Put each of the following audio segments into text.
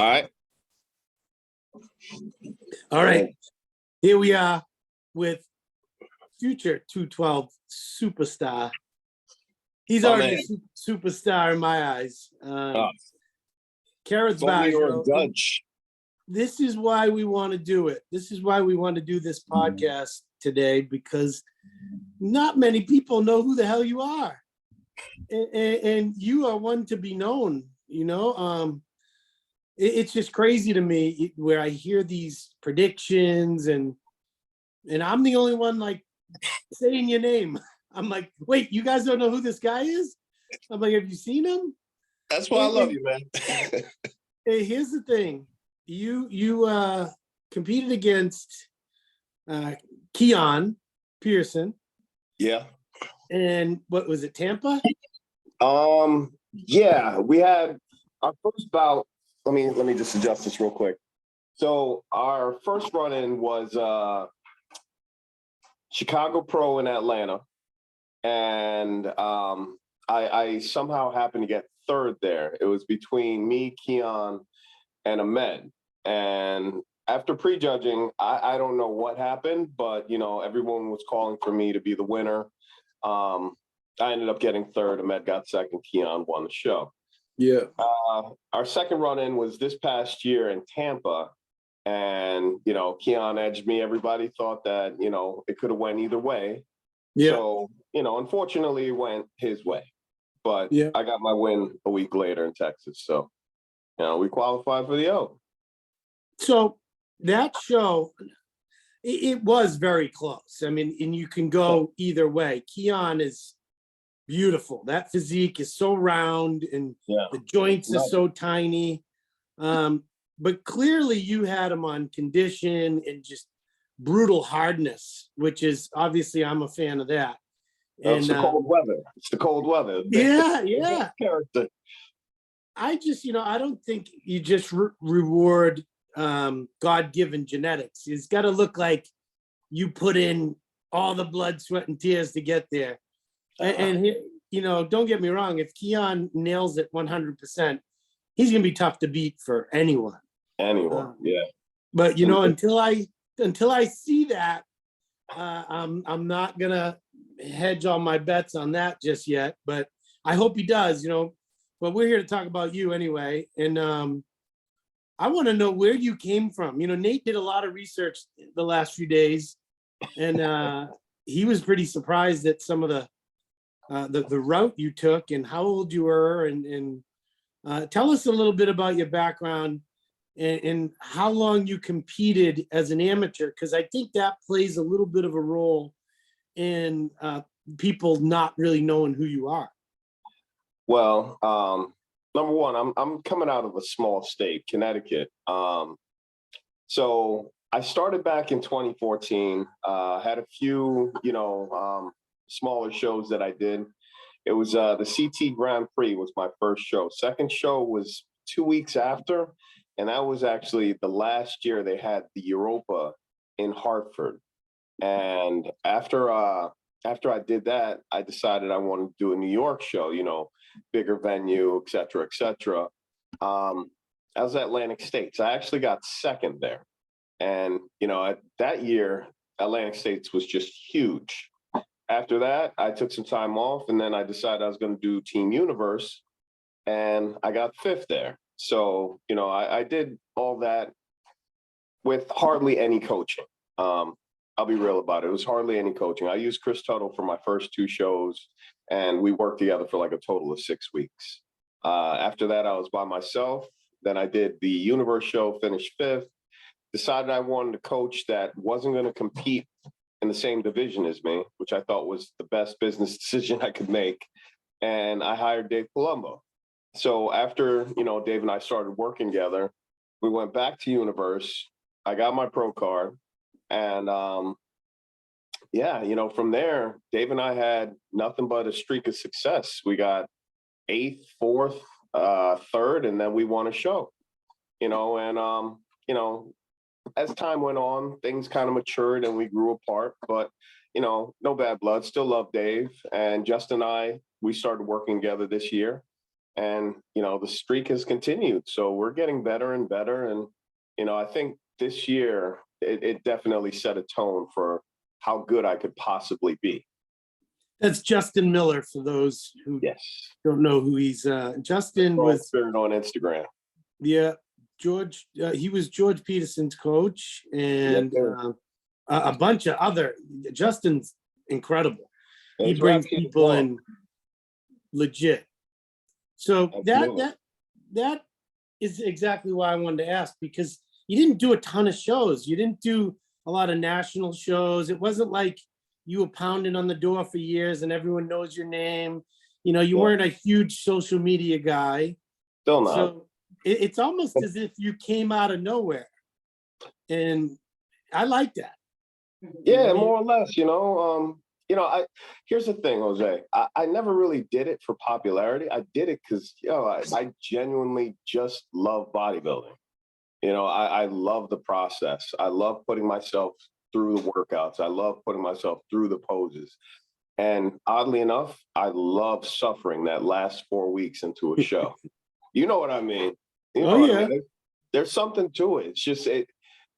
All right. All right. Here we are with future 212 superstar. He's already a superstar in my eyes. Kerrith Bajjo. Judge. This is why we want to do it. This is why we want to do this podcast today, because not many people know who the hell you are. And you are one to be known, you know. It's just crazy to me where I hear these predictions and I'm the only one like saying your name. I'm like, wait, you guys don't know who this guy is? I'm like, have you seen him? That's why I love you, man. Hey, here's the thing. You competed against Keon Pearson. Yeah. And what was it, Tampa? Yeah, we had our first bout. Let me just adjust this real quick. So our first run-in was Chicago Pro in Atlanta. And I somehow happened to get third there. It was between me, Keon, and Ahmed. And after prejudging, I don't know what happened, but, you know, everyone was calling for me to be the winner. I ended up getting third. Ahmed got second. Keon won the show. Yeah. Our second run-in was this past year in Tampa. And, you know, Keon edged me. Everybody thought that, you know, it could have went either way. Yeah. So, you know, unfortunately, it went his way. But yeah, I got my win a week later in Texas. So, you know, we qualified for the O. So that show, it was very close. I mean, and you can go either way. Keon is beautiful. That physique is so round and the joints are so tiny. But clearly you had him on condition and just brutal hardness, which is obviously I'm a fan of that. And it's the cold weather. It's the cold weather. Yeah. Character. I just, you know, I don't think you just reward God-given genetics. It's got to look like you put in all the blood, sweat, and tears to get there. And you know, don't get me wrong. If Keon nails it 100%, he's going to be tough to beat for anyone. Yeah. But you know, until I see that, I'm not gonna hedge all my bets on that just yet. But I hope he does. You know, but we're here to talk about you anyway, and I want to know where you came from. You know, Nate did a lot of research the last few days, and he was pretty surprised at some of the route you took and how old you were, and tell us a little bit about your background. And how long you competed as an amateur, because I think that plays a little bit of a role in people not really knowing who you are. Well, number one, I'm coming out of a small state, Connecticut. So I started back in 2014. Had a few, you know, smaller shows that I did. It was the CT Grand Prix was my first show. Second show was 2 weeks after. And that was actually the last year they had the Europa in Hartford. And after I did that, I decided I wanted to do a New York show, you know, bigger venue, et cetera, et cetera. I was at Atlantic States. I actually got second there. And, you know, that year, Atlantic States was just huge. After that, I took some time off, and then I decided I was going to do Team Universe, and I got fifth there. So, you know, I did all that with hardly any coaching. I'll be real about it. It was hardly any coaching. I used Chris Tuttle for my first two shows, and we worked together for like a total of 6 weeks. After that, I was by myself. Then I did the Universe show, finished fifth, decided I wanted a coach that wasn't going to compete in the same division as me, which I thought was the best business decision I could make. And I hired Dave Palumbo. So after, you know, Dave and I started working together, we went back to Universe. I got my pro card. And yeah, you know, from there, Dave and I had nothing but a streak of success. We got 8th, 4th, 3rd, and then we won a show, you know, and, you know, as time went on, things kind of matured and we grew apart, but, you know, no bad blood, still love Dave. And Justin and I, we started working together this year. And, the streak has continued. So we're getting better and better. And, I think this year, it definitely set a tone for how good I could possibly be. That's Justin Miller, for those who Yes. don't know who he's. Justin was on Instagram. Yeah, George. He was George Peterson's coach, and a bunch of other. Justin's incredible. He brings people in legit. So that is exactly why I wanted to ask, because you didn't do a ton of shows. You didn't do a lot of national shows. It wasn't like you were pounding on the door for years and everyone knows your name. You weren't a huge social media guy. Still not. So it's almost as if you came out of nowhere. And I like that. Yeah, more or less, here's the thing, Jose. I never really did it for popularity. I did it because, I genuinely just love bodybuilding. I love the process. I love putting myself through the workouts. I love putting myself through the poses. And oddly enough, I love suffering that last 4 weeks into a show. You know what I mean? I mean? There's something to it. It's just,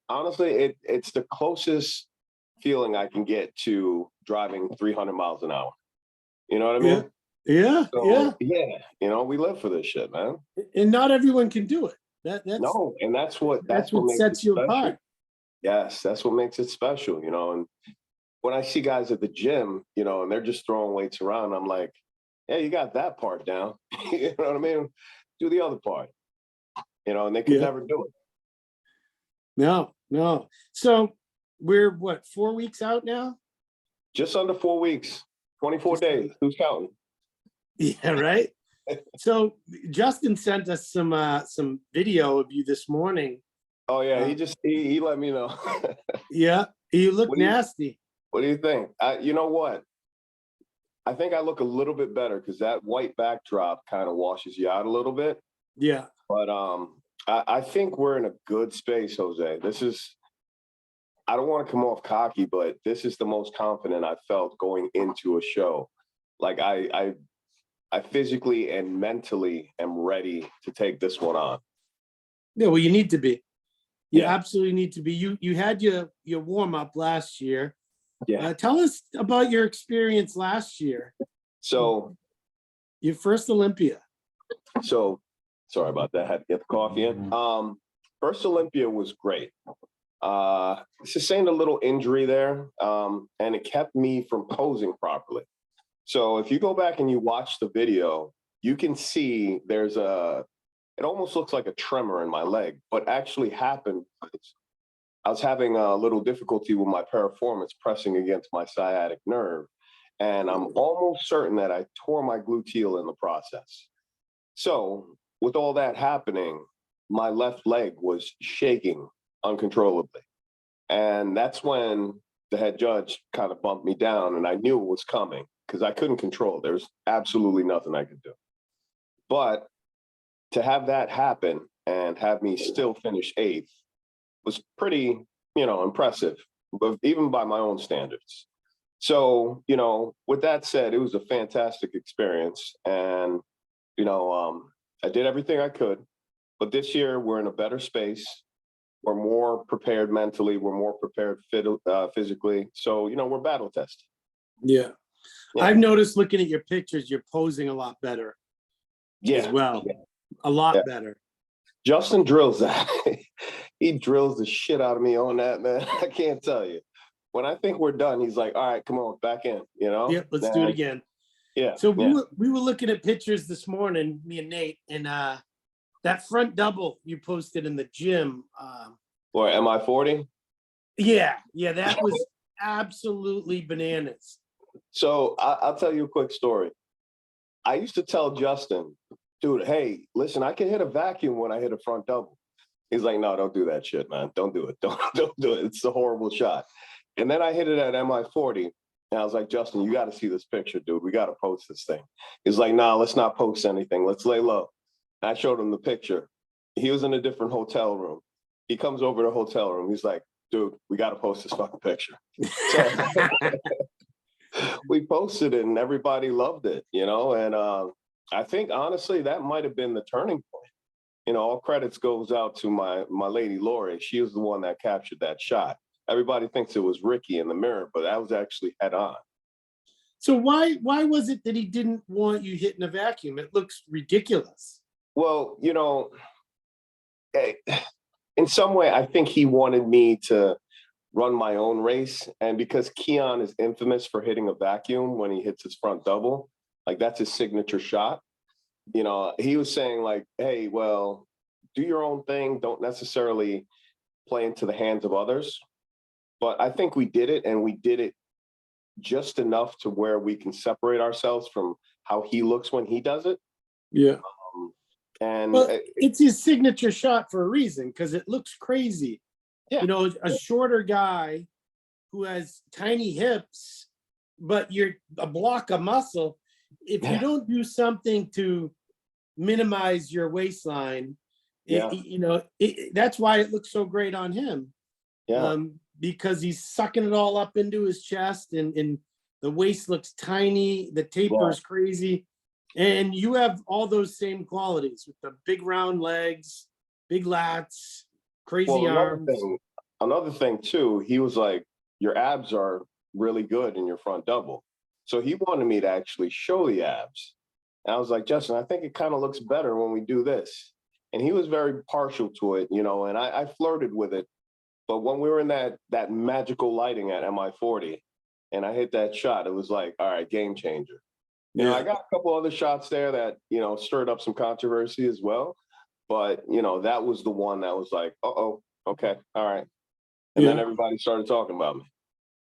honestly, it's the closest feeling I can get to driving 300 miles an hour. You know what I mean? Yeah. We live for this shit, man. And not everyone can do it. That's that's what sets you apart. Yes, that's what makes it special, and when I see guys at the gym, and they're just throwing weights around, I'm like, yeah, you got that part down. You know what I mean? Do the other part. And they could never do it. No. So we're 4 weeks out now? Just under 4 weeks, 24 days. Who's counting? Yeah, right. So Justin sent us some video of you this morning. Oh yeah, he let me know. Yeah, you look nasty. What do you think? You know what? I think I look a little bit better because that white backdrop kind of washes you out a little bit. Yeah. But I think we're in a good space, Jose. I don't want to come off cocky, but this is the most confident I felt going into a show. Like I physically and mentally am ready to take this one on. Yeah, well, you need to be. You absolutely need to be. You had your warm up last year. Yeah. Tell us about your experience last year. So, your first Olympia. So, sorry about that. I had to get the coffee in. First Olympia was great. Sustained a little injury there, and it kept me from posing properly. So if you go back and you watch the video, you can see it almost looks like a tremor in my leg, but actually happened because I was having a little difficulty with my piriformis pressing against my sciatic nerve. And I'm almost certain that I tore my gluteal in the process. So with all that happening, my left leg was shaking uncontrollably. And that's when the head judge kind of bumped me down, and I knew it was coming because I couldn't control it. There was absolutely nothing I could do. But to have that happen and have me still finish 8th was pretty, impressive, but even by my own standards. So, with that said, it was a fantastic experience. And, I did everything I could. But this year, we're in a better space. We're more prepared mentally. We're more prepared physically. So, we're battle tested. Yeah. I've noticed looking at your pictures, you're posing a lot better as well. Yeah. A lot better. Justin drills that. He drills the shit out of me on that, man. I can't tell you. When I think we're done, he's like, all right, come on, back in, Yep, let's do it again. Yeah. So we were looking at pictures this morning, me and Nate, and that front double you posted in the gym. Or am I 40? Yeah, that was absolutely bananas. So I'll tell you a quick story. I used to tell Justin, dude, hey, listen, I can hit a vacuum when I hit a front double. He's like, no, don't do that shit, man. Don't do it. Don't do it. It's a horrible shot. And then I hit it at MI40. And I was like, Justin, you got to see this picture, dude. We got to post this thing. He's like, nah, let's not post anything. Let's lay low. And I showed him the picture. He was in a different hotel room. He comes over to the hotel room. He's like, dude, we got to post this fucking picture. So we posted it and everybody loved it, and I think honestly that might have been the turning point. All credits goes out to my lady Lori. She was the one that captured that shot. Everybody thinks it was Ricky in the mirror, but that was actually head on. So why was it that he didn't want you hitting a vacuum? It looks ridiculous. Well, in some way, I think he wanted me to run my own race. And because Keon is infamous for hitting a vacuum when he hits his front double, like that's his signature shot. He was saying like, hey, well, do your own thing. Don't necessarily play into the hands of others. But I think we did it, and we did it just enough to where we can separate ourselves from how he looks when he does it. Yeah. And well, it's his signature shot for a reason, because it looks crazy. Yeah. A shorter guy who has tiny hips, but you're a block of muscle. If you don't do something to minimize your waistline, that's why it looks so great on him. Yeah. Because he's sucking it all up into his chest, and the waist looks tiny, the taper is crazy. And you have all those same qualities with the big round legs, big lats, crazy arms. Another thing too, he was like, your abs are really good in your front double. So he wanted me to actually show the abs. And I was like, Justin, I think it kind of looks better when we do this. And he was very partial to it, and I flirted with it. But when we were in that magical lighting at MI40 and I hit that shot, it was like, all right, game changer. I got a couple other shots there that, stirred up some controversy as well. But, that was the one that was like, okay, all right. And then everybody started talking about me.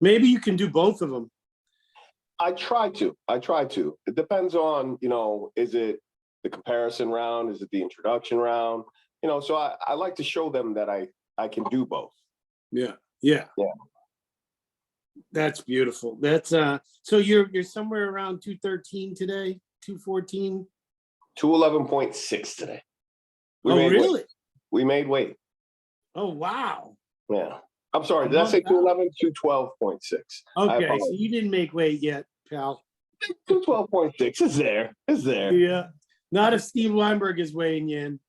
Maybe you can do both of them. I try to. It depends on, is it the comparison round? Is it the introduction round? So I like to show them that I can do both. Yeah. That's beautiful. That's so you're somewhere around 213 today, 214? 211.6 today. Really? Weight. We made weight. Oh wow. Yeah. I'm sorry, did I say 211? 212.6. Okay, so you didn't make weight yet, pal. 212.6 is there. Yeah. Not if Steve Weinberg is weighing you in.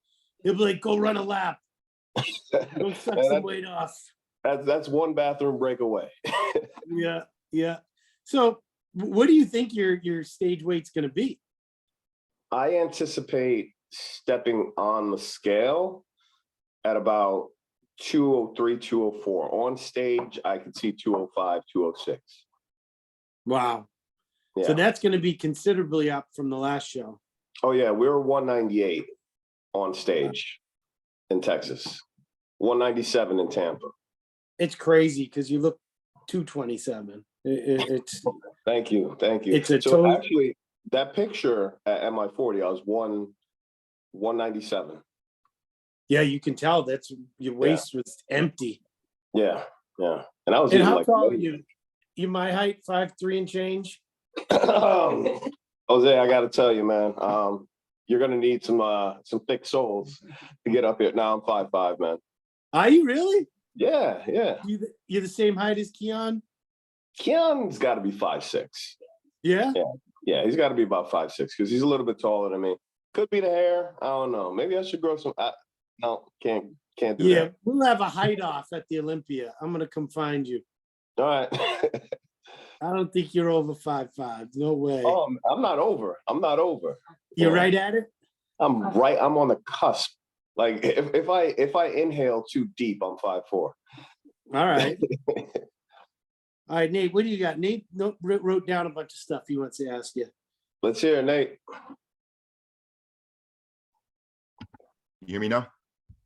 He'll be like, go run a lap. Go suck some weight off. That's one bathroom break away. Yeah. So what do you think your stage weight's going to be? I anticipate stepping on the scale at about 203, 204. On stage, I could see 205, 206. Wow. Yeah. So that's going to be considerably up from the last show. Oh, yeah. We were 198 on stage in Texas, 197 in Tampa. It's crazy because you look 227. It's Thank you. It's actually that picture at MI40, I was 197. Yeah, you can tell that's your waist was empty. Yeah. And I was and how tall are you? You my height, 5'3" and change. Jose, I got to tell you, man, you're gonna need some thick soles to get up here. Now I'm 5'5", man. Are you really? Yeah. You're the same height as Keon? Keon's got to be 5'6". Yeah? Yeah, he's got to be about 5'6" because he's a little bit taller than me. Could be the hair. I don't know. Maybe I should grow some. No, can't do that. Yeah, we'll have a height off at the Olympia. I'm gonna come find you. All right. I don't think you're over 5'5". No way. Oh, I'm not over. You're right at it? I'm right. I'm on the cusp. Like if I inhale too deep, I'm 5'4". All right. All right, Nate, what do you got? Nate wrote down a bunch of stuff he wants to ask you. Let's hear it, Nate. You hear me now?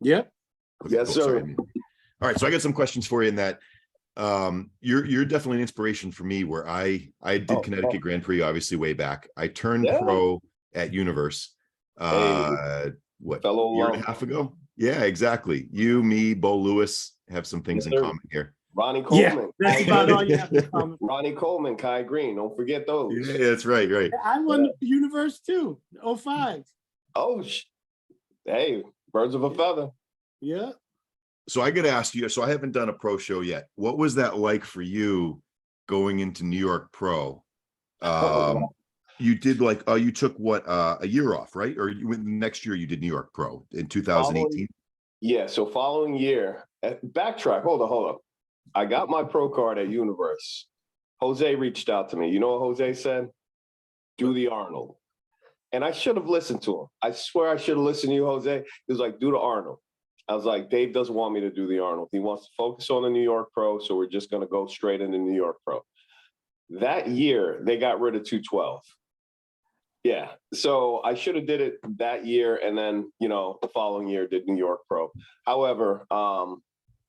Yep. Okay, yes, sir. Sorry. All right, so I got some questions for you in that you're definitely an inspiration for me where I did Connecticut Grand Prix obviously way back. I turned pro at Universe what, a year and a half ago? Yeah, exactly. You, me, Bo Lewis have some things in common here. Ronnie Coleman. Yeah, that's about all you have in common. Ronnie Coleman, Kai Green. Don't forget those. Yeah, that's right. I won the Universe too, 05. Oh, hey, birds of a feather. Yeah. So I got to ask you, so I haven't done a pro show yet. What was that like for you going into New York Pro? you did like, you took what, a year off, right? Or you went next year, you did New York Pro in 2018. Yeah. So following year, backtrack. Hold on. I got my pro card at Universe. Jose reached out to me. You know what Jose said? Do the Arnold. And I should have listened to him. I swear I should have listened to you, Jose. He was like, do the Arnold. I was like, Dave doesn't want me to do the Arnold. He wants to focus on the New York Pro, so we're just going to go straight into New York Pro. That year, they got rid of 212. Yeah. So I should have did it that year, and then, the following year did New York Pro. However,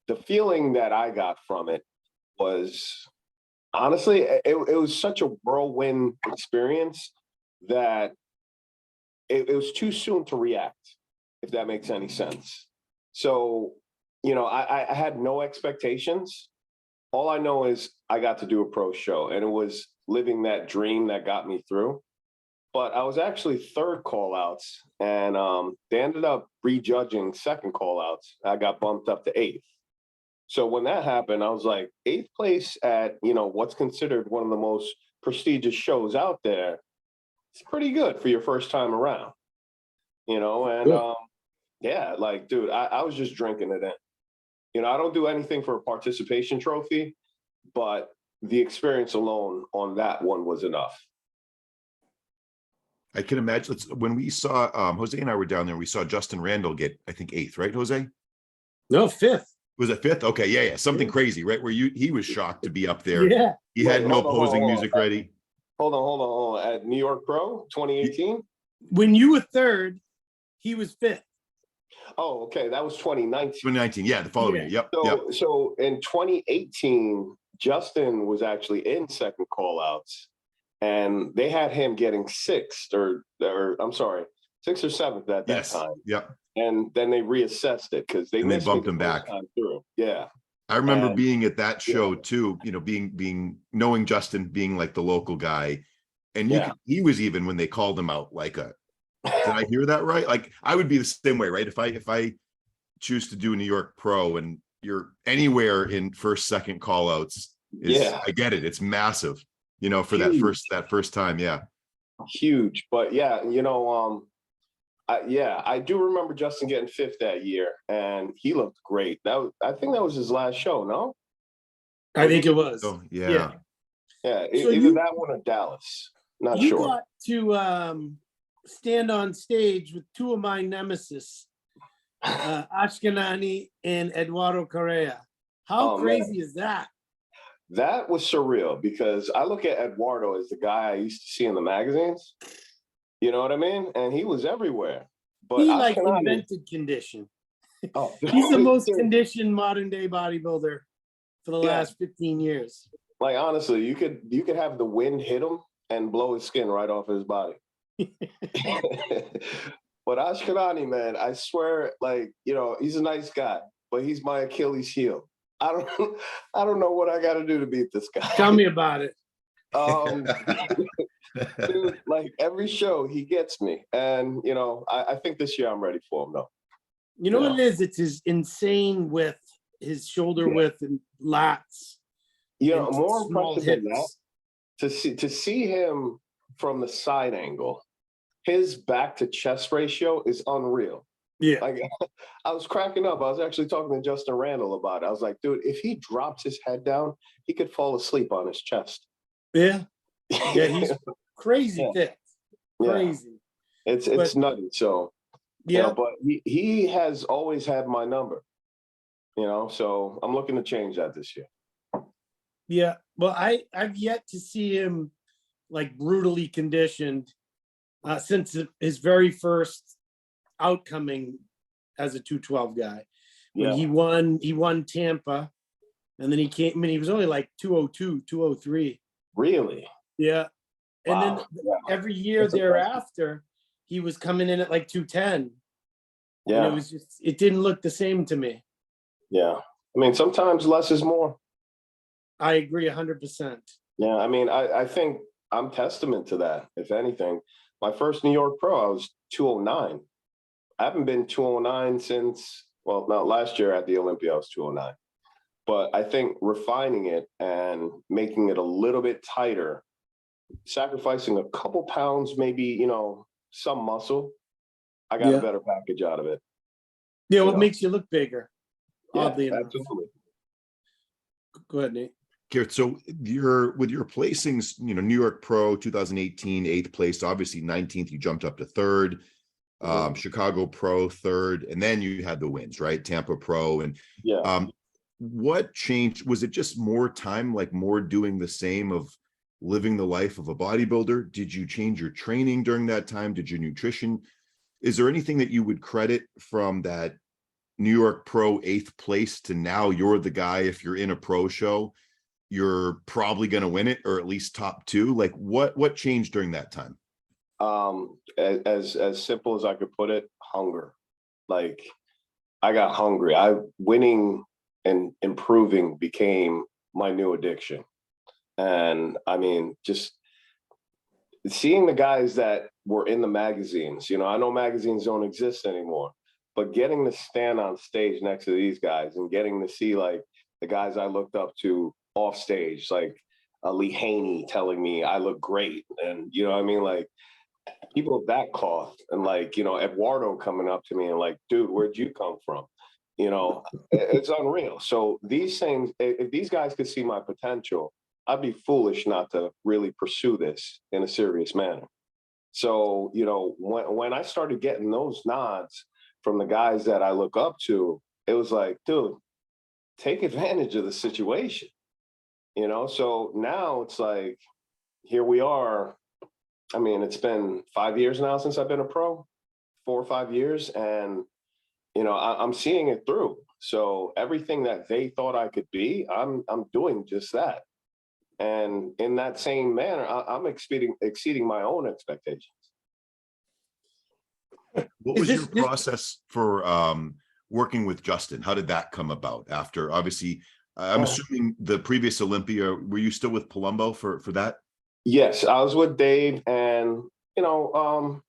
the feeling that I got from it was, honestly, it was such a whirlwind experience that it was too soon to react, if that makes any sense. So, I had no expectations. All I know is I got to do a pro show, and it was living that dream that got me through. But I was actually third call outs, and they ended up rejudging second call outs. I got bumped up to eighth. So when that happened, I was like, eighth place at, what's considered one of the most prestigious shows out there. It's pretty good for your first time around, and yeah, like, dude, I was just drinking it in. I don't do anything for a participation trophy, but the experience alone on that one was enough. I can imagine when we saw Jose and I were down there, we saw Justin Randall get, I think, eighth, right, Jose? No, fifth. Was it fifth? Okay, yeah. Something crazy, right? Where he was shocked to be up there. Yeah. He had no posing music ready. Hold on. At New York Pro 2018? When you were third, he was fifth. Oh, okay. That was 2019. 2019, yeah, the following year. Yep. So in 2018, Justin was actually in second call outs, and they had him getting sixth or I'm sorry, sixth or seventh at that time. Yep. And then they reassessed it because they bumped him back. Yeah. I remember being at that show too, knowing Justin being like the local guy. And he was, even when they called him out, like did I hear that right? Like, I would be the same way, right? If I choose to do New York Pro and you're anywhere in first, second call outs, I get it. It's massive, for huge. that first time. Yeah. Huge. But yeah, I do remember Justin getting fifth that year, and he looked great. I think that was his last show, no? I think it was. Oh, yeah. Yeah, either that one or Dallas. Not sure. You got to stand on stage with two of my nemesis, Ashkenani and Eduardo Correa. How crazy is that? That was surreal, because I look at Eduardo as the guy I used to see in the magazines. You know what I mean? And he was everywhere. But he invented condition. Oh, he's the most conditioned modern day bodybuilder for the last 15 years. Like, honestly, you could have the wind hit him and blow his skin right off his body. But Ashkenani, man, I swear, like, he's a nice guy, but he's my Achilles heel. I don't know what I got to do to beat this guy. Tell me about it. Dude, like, every show he gets me, and I think this year I'm ready for him though. What it is? It's his insane width, his shoulder width and lats. More impressive than that, to see him from the side angle, his back to chest ratio is unreal. Yeah. Like, I was cracking up. I was actually talking to Justin Randall about it. I was like, dude, if he drops his head down, he could fall asleep on his chest. Yeah. Yeah, he's crazy thick. Crazy. It's nutty. So, but he has always had my number, so I'm looking to change that this year. Yeah. Well, I've yet to see him like brutally conditioned since his very first outcoming as a 212 guy. When he won Tampa, and then he came, he was only like 202, 203. Really? Yeah. And wow. then every year thereafter, he was coming in at like 210. Yeah. And it didn't look the same to me. Yeah. I mean, sometimes less is more. I agree 100%. Yeah. I mean, I think I'm testament to that. If anything, my first New York Pro, I was 209. I haven't been 209 since, well, not last year at the Olympia, I was 209. But I think refining it and making it a little bit tighter sacrificing a couple pounds, maybe, you know, some muscle, I got a better package out of it. Yeah, what makes you look bigger? Yeah, Oddly enough. absolutely. Go ahead, Nate. Kerrith, so with your placings, you know, New York Pro 2018, 8th place, obviously 19th, you jumped up to 3rd, Chicago Pro 3rd, and then you had the wins, right? Tampa Pro. And what changed? Was it just more time, like more doing the same of living the life of a bodybuilder? Did you change your training during that time? Did your nutrition? Is there anything that you would credit from that New York Pro 8th place to now you're the guy, if you're in a pro show, you're probably going to win it, or at least top 2? Like what changed during that time? As simple as I could put it, hunger. Like, I got hungry. Winning and improving became my new addiction. And I mean, just seeing the guys that were in the magazines, you know, I know magazines don't exist anymore, but getting to stand on stage next to these guys and getting to see like the guys I looked up to off stage, like Lee Haney telling me I look great. And, you know what I mean? Like, people of that cloth, and like, you know, Eduardo coming up to me and like, dude, where'd you come from? You know, it's unreal. So these things, if these guys could see my potential, I'd be foolish not to really pursue this in a serious manner. So, you know, when I started getting those nods from the guys that I look up to, it was like, dude, take advantage of the situation, you know? So now it's like, here we are. I mean, it's been 5 years now since I've been a pro, 4 or 5 years. And, you know, I'm seeing it through. So everything that they thought I could be, I'm doing just that. And in that same manner, I'm exceeding my own expectations. What was your process for working with Justin? How did that come about after, obviously, I'm assuming the previous Olympia, were you still with Palumbo for that? Yes, I was with Dave, and, you know,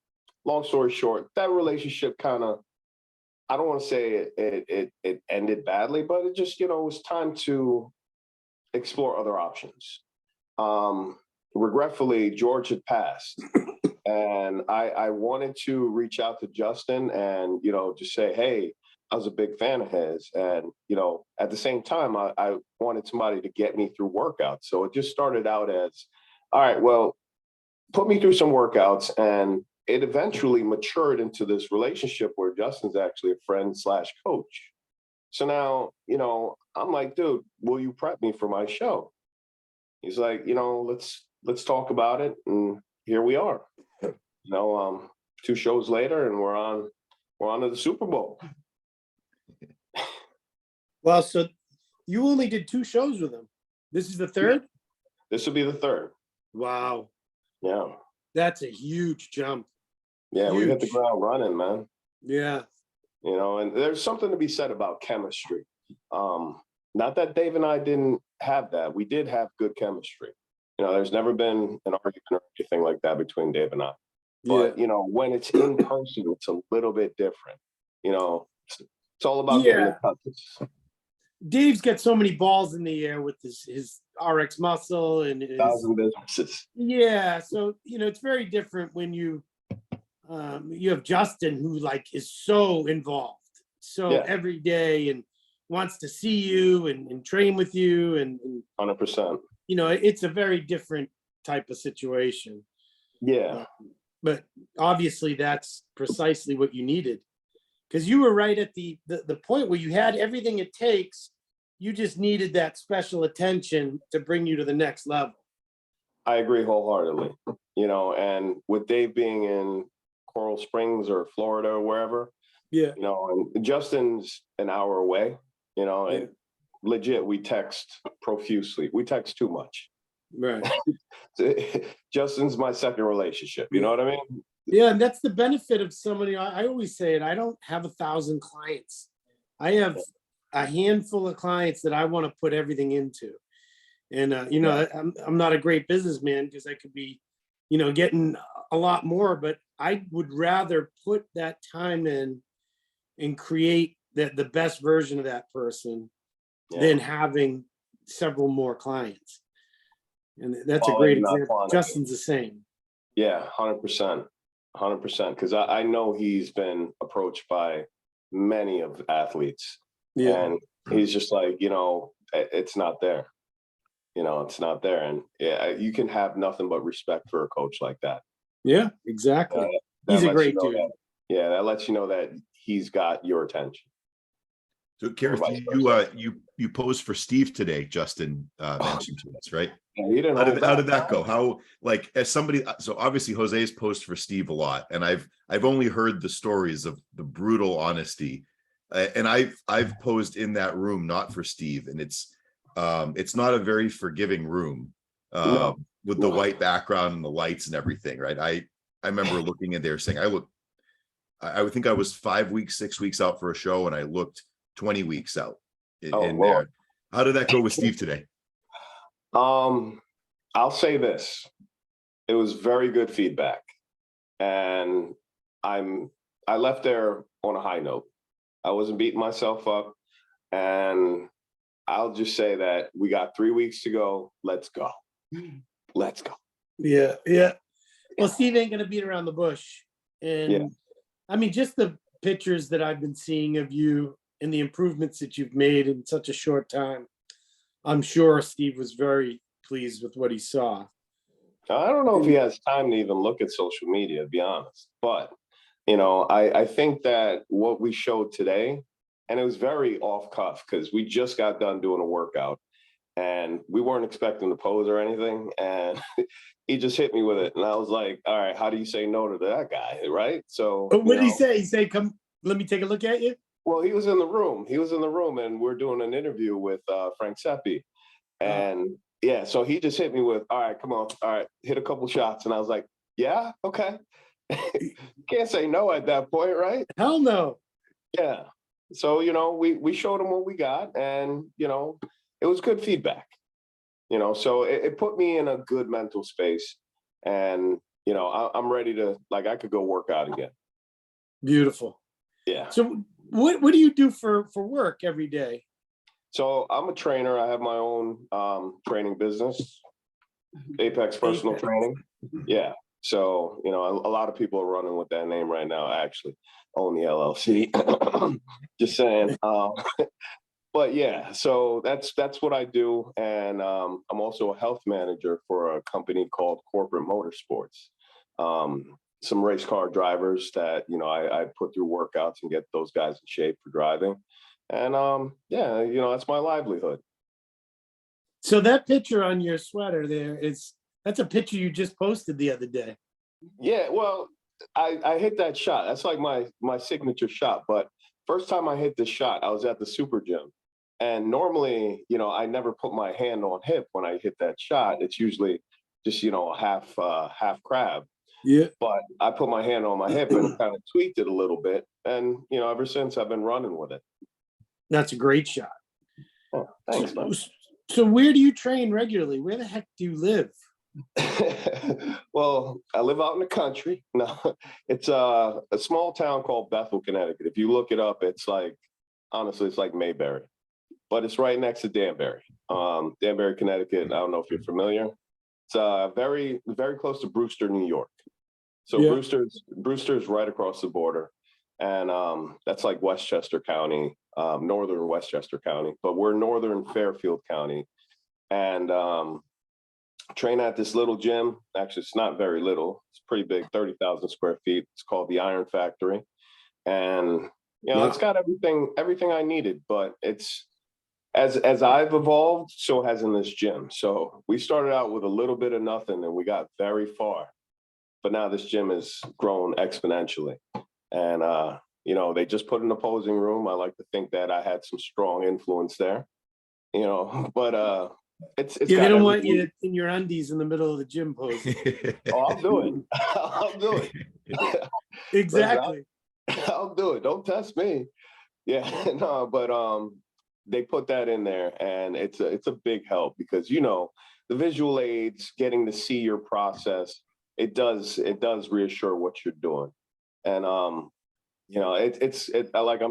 long story short, that relationship kind of, I don't want to say it ended badly, but it just, you know, it was time to explore other options. Regretfully, George had passed, and I wanted to reach out to Justin and, you know, just say, hey, I was a big fan of his. And, you know, at the same time, I wanted somebody to get me through workouts. So it just started out as, all right, well, put me through some workouts. And it eventually matured into this relationship where Justin's actually a friend / coach. So now, you know, I'm like, dude, will you prep me for my show? He's like, you know, let's talk about it. And here we are. You know, 2 shows later, and we're on to the Super Bowl. Well, so you only did 2 shows with him. This is the 3rd? This will be the 3rd. Wow. Yeah. That's a huge jump. Yeah, Huge. we hit the ground running, man. Yeah. You know, and there's something to be said about chemistry. Not that Dave and I didn't have that. We did have good chemistry. You know, there's never been an argument or anything like that between Dave and I. But, you know, when it's in person, it's a little bit different. You know, it's all about getting the touches. Dave's got so many balls in the air with his RX muscle and his 1,000 businesses. Yeah. So, you know, it's very different when you have Justin, who like is so involved, every day, and wants to see you and train with you, and 100%. You know, it's a very different type of situation. Yeah. But obviously that's precisely what you needed, because you were right at the point where you had everything it takes. You just needed that special attention to bring you to the next level. I agree wholeheartedly. You know, and with Dave being in Coral Springs or Florida or wherever, you know, and Justin's an hour away, you know, and legit, we text profusely. We text too much. Right. Justin's my second relationship. You know what I mean? Yeah, and that's the benefit of somebody. I always say it. I don't have 1,000 clients. I have a handful of clients that I want to put everything into. And you know, I'm not a great businessman because I could be, you know, getting a lot more, but I would rather put that time in and create the best version of that person than having several more clients. And that's a Quality, great not example. quantity. Justin's the same. Yeah, 100%. 100%. Because I know he's been approached by many of athletes. Yeah. And he's just like, it's not there. It's not there. And yeah, you can have nothing but respect for a coach like that. Yeah, exactly. That He's a lets great you know dude. that lets you know that he's got your attention. So, Kerrith, you posed for Steve today. Justin mentioned to us, right? Yeah, he didn't How did that go? How, like, as somebody, so obviously Jose's posed for Steve a lot, and I've only heard the stories of the brutal honesty, and I've posed in that room not for Steve, and it's not a very forgiving room with the white background and the lights and everything, right? I remember looking in there saying, I would think I was 5 weeks, 6 weeks out for a show, and I looked 20 weeks out in there. How did that go with Steve today? I'll say this. It was very good feedback. And I left there on a high note. I wasn't beating myself up. And I'll just say that we got 3 weeks to go. Let's go. Let's go. Yeah, yeah. Well, Steve ain't gonna beat around the bush. And I mean, just the pictures that I've been seeing of you and the improvements that you've made in such a short time, I'm sure Steve was very pleased with what he saw. I don't know if he has time to even look at social media, to be honest. But, I think that what we showed today, and it was very off cuff because we just got done doing a workout and we weren't expecting to pose or anything. And he just hit me with it. And I was like, all right, how do you say no to that guy? Right. So what did he say? He said, come, let me take a look at you. Well, he was in the room. And we're doing an interview with Frank Seppi. And so he just hit me with, all right, come on. All right, hit a couple shots. And I was like, yeah, okay. Can't say no at that point, right? Hell no. Yeah. So, we showed him what we got, and, it was good feedback. So it put me in a good mental space. And, I'm ready to, I could go work out again. Beautiful. Yeah. So what do you do for work every day? So I'm a trainer. I have my own training business, Apex Personal Training. Yeah. So, a lot of people are running with that name right now, actually, own the LLC. Just saying. But yeah, so that's what I do. And I'm also a health manager for a company called Corporate Motorsports. Some race car drivers that, I put through workouts and get those guys in shape for driving. And that's my livelihood. So that picture on your sweater there that's a picture you just posted the other day. Yeah, well, I hit that shot. That's like my signature shot. But first time I hit this shot, I was at the super gym. And normally, I never put my hand on hip when I hit that shot. It's usually just, a half crab. Yeah. But I put my hand on my hip and kind of tweaked it a little bit. And, ever since I've been running with it. That's a great shot. Oh, thanks, man. So where do you train regularly? Where the heck do you live? Well, I live out in the country. No, it's a small town called Bethel, Connecticut. If you look it up, it's honestly, it's like Mayberry, but it's right next to Danbury. Danbury, Connecticut. I don't know if you're familiar. It's very, very close to Brewster, New York. So yeah. Brewster's right across the border. And that's like Westchester County, northern Westchester County, but we're northern Fairfield County. And train at this little gym. Actually, it's not very little. It's pretty big, 30,000 square feet. It's called the Iron Factory. And, it's got everything I needed, but it's, as I've evolved, so has in this gym. So we started out with a little bit of nothing and we got very far. But now this gym has grown exponentially. And, they just put an opposing room. I like to think that I had some strong influence there, but it's they don't want you in your undies in the middle of the gym pose. Oh, I'll do it. I'll do it. Exactly. I'll do it. Don't test me. Yeah, no, but they put that in there, and it's a big help because the visual aids, getting to see your process, it does reassure what you're doing, and I'm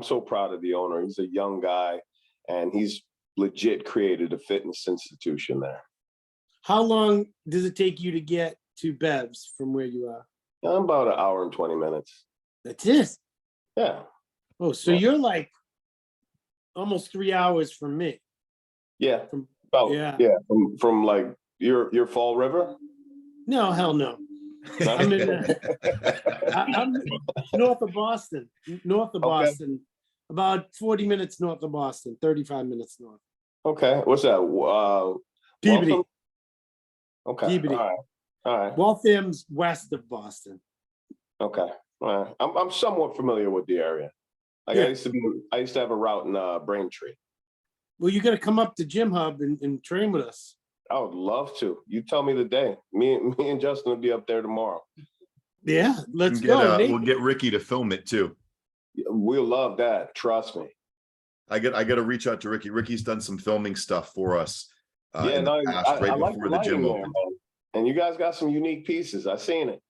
so proud of the owner. He's a young guy, and he's legit created a fitness institution there. How long does it take you to get to Bev's from where you are? I'm about an hour and 20 minutes. That's it. Yeah. Oh, so you're like almost 3 hours from me. Yeah. From, Yeah. From like your Fall River. No, hell no. I'm in. I'm north of Boston. North of Okay. Boston. About 40 minutes north of Boston. 35 minutes north. Okay. What's that? Peabody. Waltham? Okay. Peabody. All right. All right. Waltham's west of Boston. Okay. All right. I'm somewhat familiar with the area. Like Yeah. I used to have a route in Braintree. Well, you got to come up to Gym Hub and train with us. I would love to. You tell me the day. Me and Justin will be up there tomorrow. Yeah, let's go. We'll get Ricky to film it too. We'll love that. Trust me. I got to reach out to Ricky. Ricky's done some filming stuff for us. Yeah, in the past, right like before the gym there, opened. man. And you guys got some unique pieces. I've seen it.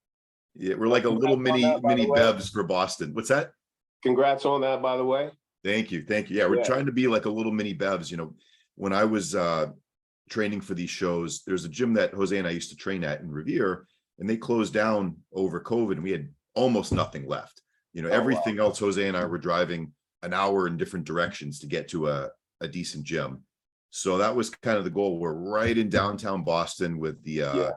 Yeah, we're like a little mini Bev's for Boston. What's that? Congrats on that, by the way. Thank you. Yeah, we're trying to be like a little mini Bev's. You know, when I was training for these shows, there's a gym that Jose and I used to train at in Revere, and they closed down over COVID, and we had almost nothing left. You know, everything else, Jose and I were driving an hour in different directions to get to a decent gym. So that was kind of the goal. We're right in downtown Boston with the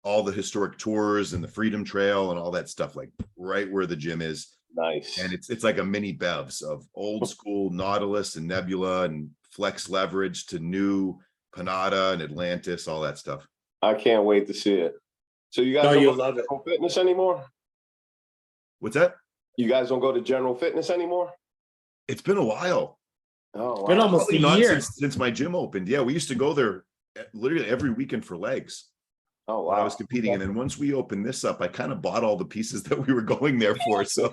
all the historic tours and the Freedom Trail and all that stuff, like right where the gym is. Nice. And it's like a mini Bev's of old school Nautilus and Nebula and Flex Leverage to new Panada and Atlantis, all that stuff. I can't wait to see it. So you guys Oh, don't you'll go love to it. General Fitness anymore? What's that? You guys don't go to General Fitness anymore? It's been a while. Oh, It's been almost Probably a not year. since my gym opened. Yeah, we used to go there literally every weekend for legs. Oh, When I wow. was competing. And then once we opened this up, I kind of bought all the pieces that we were going there for. So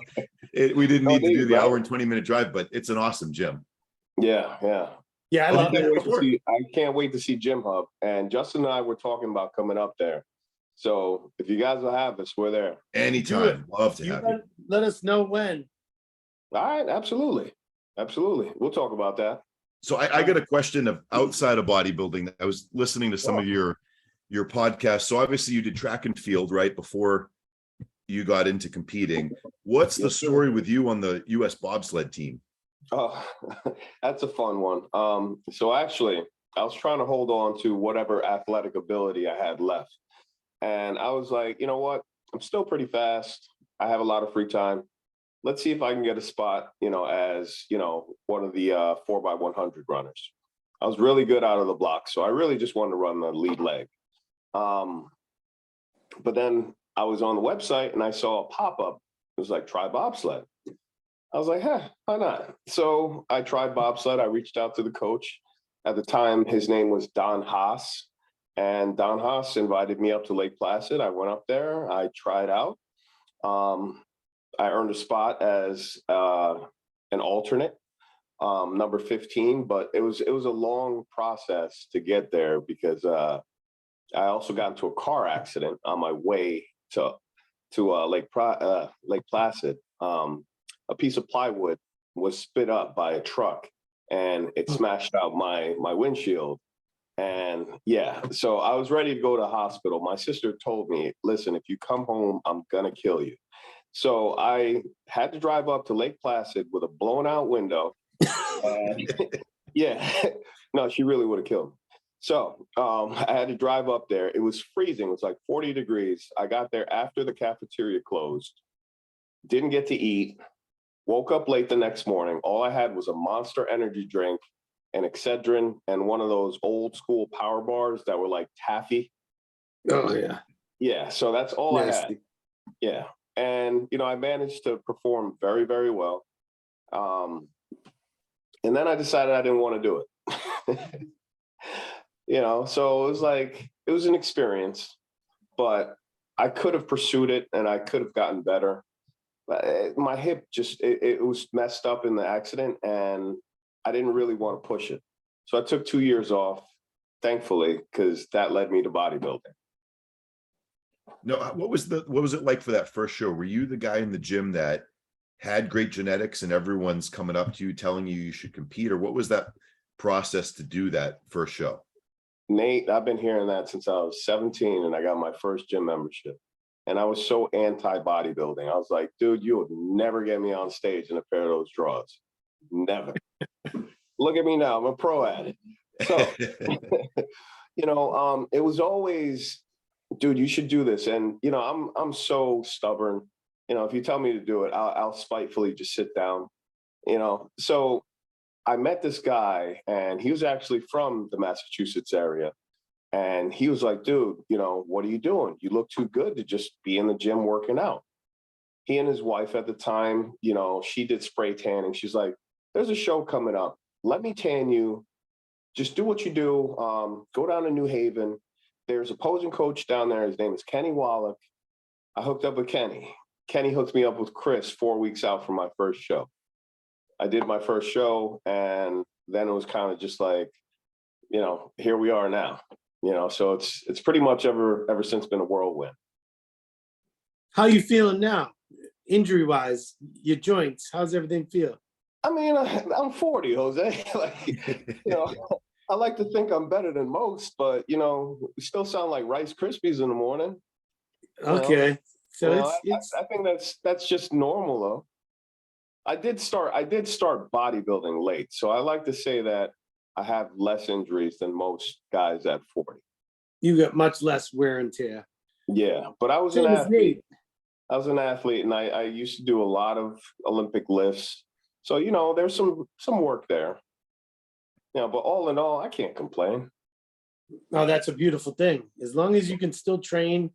we didn't need to do the hour and 20-minute drive, but it's an awesome gym. Yeah. Yeah, I I love can't it. wait to see. I can't wait to see Gym Hub. And Justin and I were talking about coming up there. So if you guys will have us, we're there. Anytime. Love to You have you. let us know when. All right, absolutely. We'll talk about that. So I got a question of outside of bodybuilding. I was listening to some of your podcasts. So obviously you did track and field right before you got into competing. What's the story with you on the US bobsled team? Oh, that's a fun one. So actually, I was trying to hold on to whatever athletic ability I had left. And I was like, you know what? I'm still pretty fast. I have a lot of free time. Let's see if I can get a spot, as, one of the 4x100 runners. I was really good out of the block. So I really just wanted to run the lead leg. But then I was on the website and I saw a pop-up. It was like, try bobsled. I was like, why not? So I tried bobsled. I reached out to the coach. At the time, his name was Don Haas. And Don Haas invited me up to Lake Placid. I went up there. I tried out. I earned a spot as an alternate, number 15. But it was a long process to get there because I also got into a car accident on my way to Lake Placid. A piece of plywood was spit up by a truck and it smashed out my windshield. And so I was ready to go to the hospital. My sister told me, listen, if you come home, I'm going to kill you. So I had to drive up to Lake Placid with a blown out window. And no, she really would have killed me. So I had to drive up there. It was freezing. It was like 40 degrees. I got there after the cafeteria closed. Didn't get to eat. Woke up late the next morning. All I had was a Monster energy drink, an Excedrin, and one of those old school power bars that were like taffy. Oh, yeah. Yeah, so that's all I had. Yeah. And, I managed to perform very, very well. And then I decided I didn't want to do it. So it was an experience, but I could have pursued it and I could have gotten better. My hip it was messed up in the accident and I didn't really want to push it. So I took 2 years off, thankfully, because that led me to bodybuilding. No, what was it like for that first show? Were you the guy in the gym that had great genetics and everyone's coming up to you telling you should compete, or what was that process to do that first show? Nate, I've been hearing that since I was 17 and I got my first gym membership. And I was so anti-bodybuilding. I was like, dude, you would never get me on stage in a pair of those drawers. Never. Look at me now. I'm a pro at it. So, it was always, dude, you should do this. And, I'm so stubborn. If you tell me to do it, I'll spitefully just sit down, So I met this guy and he was actually from the Massachusetts area. And he was like, dude, what are you doing? You look too good to just be in the gym working out. He and his wife at the time, she did spray tanning. She's like, there's a show coming up. Let me tan you. Just do what you do. Go down to New Haven. There's a posing coach down there. His name is Kenny Wallach. I hooked up with Kenny. Kenny hooked me up with Chris 4 weeks out from my first show. I did my first show, and then it was kind of just like, here we are now. So it's pretty much ever since been a whirlwind. How you feeling now, injury wise? Your joints? How's everything feel? I mean, I'm 40, Jose. I like to think I'm better than most, but we still sound like Rice Krispies in the morning. Okay, so I think that's just normal though. I did start bodybuilding late, so I like to say that I have less injuries than most guys at 40. You got much less wear and tear. Yeah, but I was an athlete. I was an athlete, and I used to do a lot of Olympic lifts. So, there's some work there. But all in all, I can't complain. Oh, that's a beautiful thing. As long as you can still train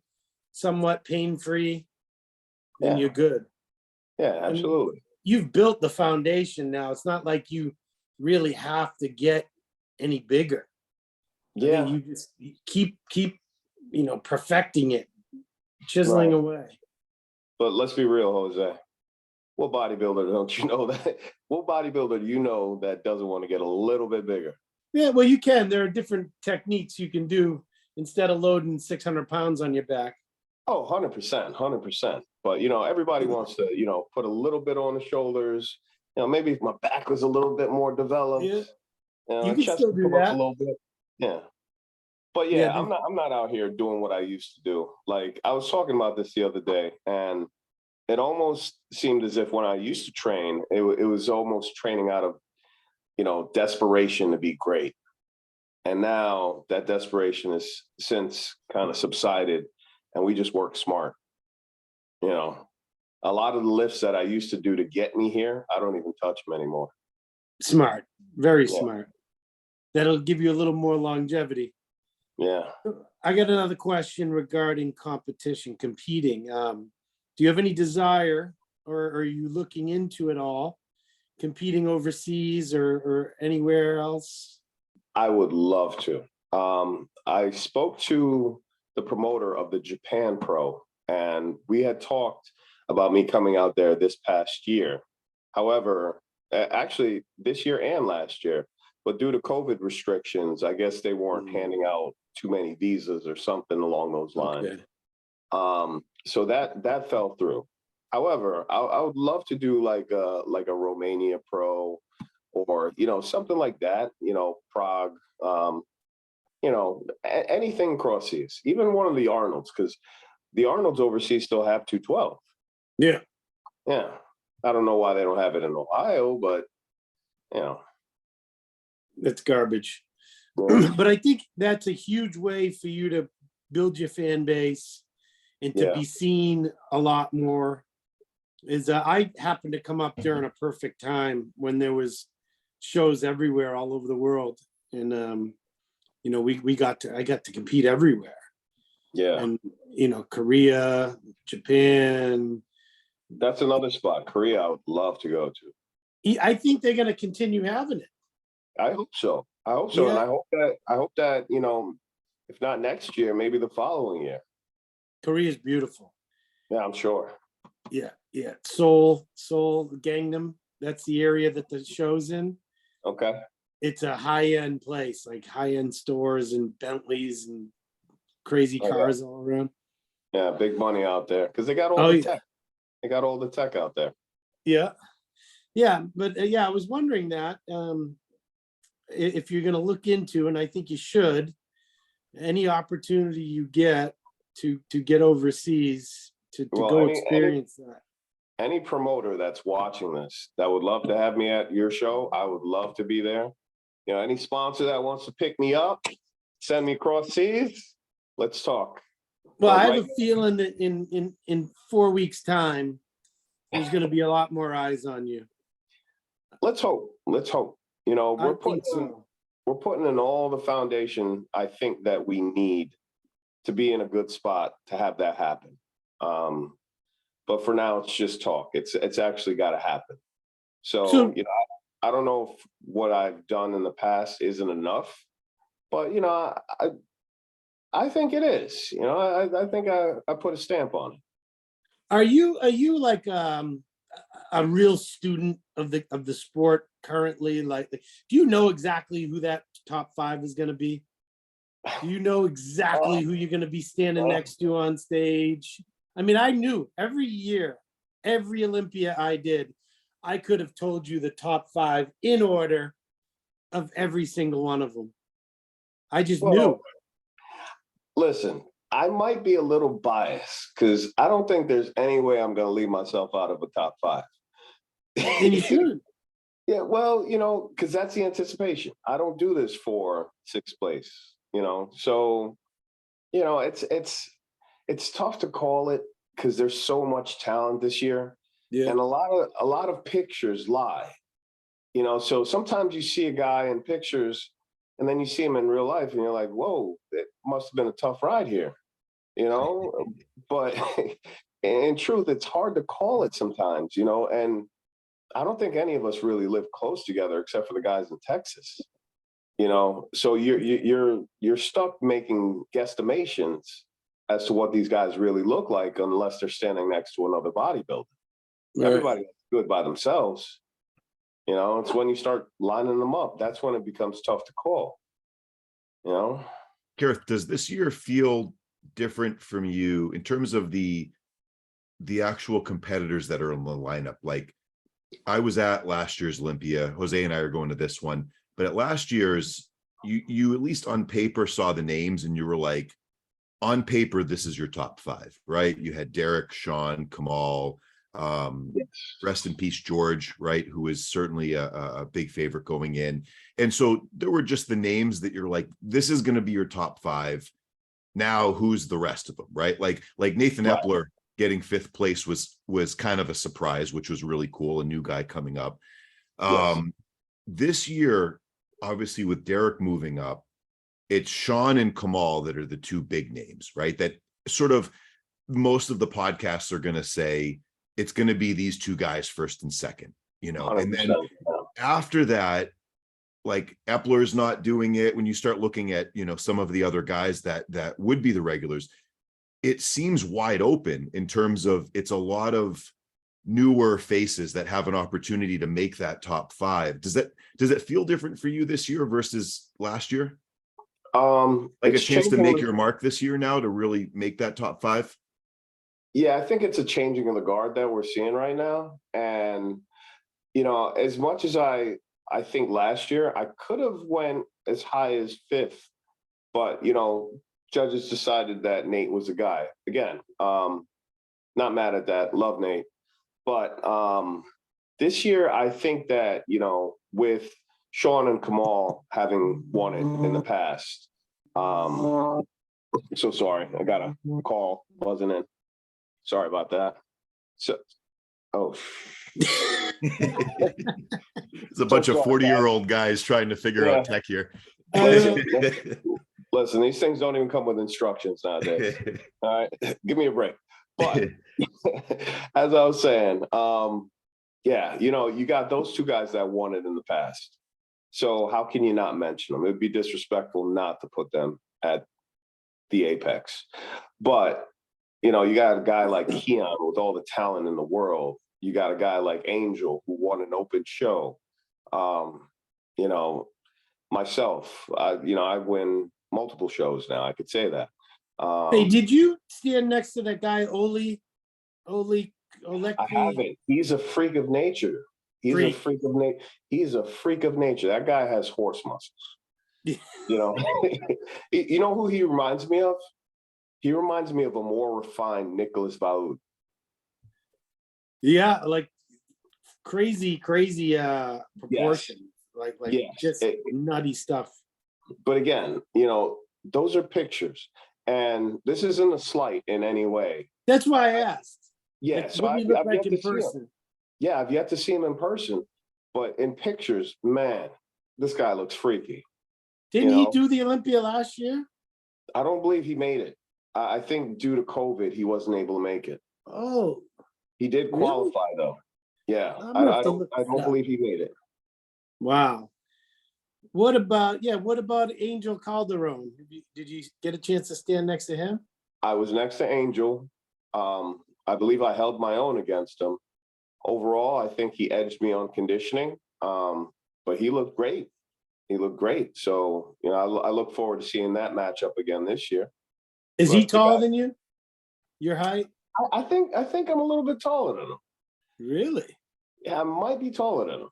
somewhat pain-free, then you're good. Yeah, absolutely. You've built the foundation now. It's not like you really have to get any bigger. Yeah. You just keep perfecting it, chiseling away. But let's be real, Jose. What bodybuilder don't you know that? What bodybuilder do you know that doesn't want to get a little bit bigger? Yeah, well, you can. There are different techniques you can do instead of loading 600 pounds on your back. Oh, 100%, 100%. But, everybody wants to, put a little bit on the shoulders. Maybe if my back was a little bit more developed. Yeah. You can still do that. A little bit. Yeah. But I'm not out here doing what I used to do. Like, I was talking about this the other day, and it almost seemed as if when I used to train, it was almost training out of, desperation to be great. And now that desperation has since kind of subsided, and we just work smart. A lot of the lifts that I used to do to get me here, I don't even touch them anymore. Smart, very smart. That'll give you a little more longevity. Yeah. I got another question regarding competition, competing. Do you have any desire, or are you looking into it all, competing overseas or anywhere else? I would love to. I spoke to the promoter of the Japan Pro, and we had talked about me coming out there this past year. However, actually this year and last year, but due to COVID restrictions, I guess they weren't handing out too many visas or something along those lines. Okay. So that fell through. However, I would love to do like a Romania Pro, or something like that. Prague. Anything cross seas. Even one of the Arnolds, because the Arnolds overseas still have 212. Yeah. Yeah. I don't know why they don't have it in Ohio, but it's garbage. Yeah. But I think that's a huge way for you to build your fan base and to be seen a lot more. I happened to come up during a perfect time when there was shows everywhere all over the world, and I got to compete everywhere. Yeah. And Korea, Japan. That's another spot. Korea, I would love to go to. I think they're going to continue having it. I hope so. Yeah. And I hope that, if not next year, maybe the following year. Korea is beautiful. Yeah, I'm sure. Yeah. Seoul, Gangnam. That's the area that the show's in. Okay. It's a high-end place, like high-end stores and Bentleys and crazy cars all around. Yeah, big money out there because they got all the tech. They got all the tech out there. Yeah. But I was wondering that if you're going to look into, and I think you should, any opportunity you get to get overseas to Well, go experience that. Any promoter that's watching this that would love to have me at your show, I would love to be there. You know, any sponsor that wants to pick me up, send me across seas, let's talk. Well, But I have right a feeling that in 4 weeks' time, there's going to be a lot more eyes on you. let's hope. Let's hope. You know, I think so. we're putting in all the foundation I think that we need to be in a good spot to have that happen. But for now, it's just talk. It's actually got to happen. So, you know, I don't know if what I've done in the past isn't enough, but you know, I think it is. You know, I think I put a stamp on it. Are you like a real student of the sport currently? Like, do you know exactly who that top 5 is going to be? Do you know exactly who you're going to be standing next to on stage? I mean, I knew every year, every Olympia I did, I could have told you the top 5 in order of every single one of them. I just knew. Listen, I might be a little biased because I don't think there's any way I'm going to leave myself out of a top 5. And you should. Yeah, well, you know, because that's the anticipation. I don't do this for 6th place, you know. So, you know, it's tough to call it because there's so much talent this year. Yeah. And a lot of pictures lie. You know, so sometimes you see a guy in pictures and then you see him in real life and you're like, whoa, it must have been a tough ride here. You know, but in truth, it's hard to call it sometimes, you know, and I don't think any of us really live close together except for the guys in Texas. You know, so you're stuck making guesstimations as to what these guys really look like unless they're standing next to another bodybuilder. Right. Everybody looks good by themselves. You know, it's when you start lining them up, that's when it becomes tough to call. You know, Kerrith, does this year feel different from you in terms of the actual competitors that are in the lineup? Like, I was at last year's Olympia. Jose and I are going to this one, but at last year's, you at least on paper saw the names and you were like, on paper, this is your top 5, right? You had Derek, Sean, Kamal, rest in peace, George, right? Who is certainly a big favorite going in. And so there were just the names that you're like, this is going to be your top 5. Now, who's the rest of them, right? Like Nathan Epler getting 5th place was kind of a surprise, which was really cool. A new guy coming up. This year, obviously with Derek moving up, it's Sean and Kamal that are the 2 big names, right? That sort of most of the podcasts are going to say it's going to be these 2 guys 1st and 2nd, you know, 100%. And then after that, like Epler's not doing it. When you start looking at, you know, some of the other guys that would be the regulars, it seems wide open in terms of it's a lot of newer faces that have an opportunity to make that top 5. Does it feel different for you this year versus last year? Like a chance to make your mark this year now to really make that top 5? Yeah, I think it's a changing of the guard that we're seeing right now. And, you know, as much as I think last year I could have went as high as 5th, but, you know, judges decided that Nate was the guy. Again, not mad at that. Love Nate. But this year, I think that, you know, with Sean and Kamal having won it in the past, so sorry, I got a call, wasn't in. Sorry about that. So, it's a bunch of 40-year-old guys trying to figure out tech here. Listen, these things don't even come with instructions nowadays. All right, give me a break. But as I was saying, yeah, you know, you got those 2 guys that won it in the past. So how can you not mention them? It would be disrespectful not to put them at the apex. But, you know, you got a guy like Keon with all the talent in the world. You got a guy like Angel who won an open show. You know, myself, you know, I win multiple shows now. I could say that. Hey, did you stand next to that guy, Oli? I haven't. He's a freak of nature. He's a freak of nature. That guy has horse muscles. You know, you know who he reminds me of? He reminds me of a more refined Nicholas Vaud. Yeah, like crazy proportions. Like Yes. just nutty stuff. But again, you know, those are pictures. And this isn't a slight in any way. That's why I asked. Yeah, Like, so what do you look I've like yet in to see him. person? Yeah, I've yet to see him in person. But in pictures, man, this guy looks freaky. Didn't You he know? do the Olympia last year? I don't believe he made it. I think due to COVID, he wasn't able to make it. Oh, He did really? qualify though. Yeah, I'm gonna have to look I that don't up. believe he made it. Wow. What about Angel Calderon? Did you get a chance to stand next to him? I was next to Angel. I believe I held my own against him. Overall, I think he edged me on conditioning, but he looked great. He looked great. So, you know, I look forward to seeing that matchup again this year. Is But he taller than you? Your height? I think I'm a little bit taller than him. Really? Yeah, I might be taller than him.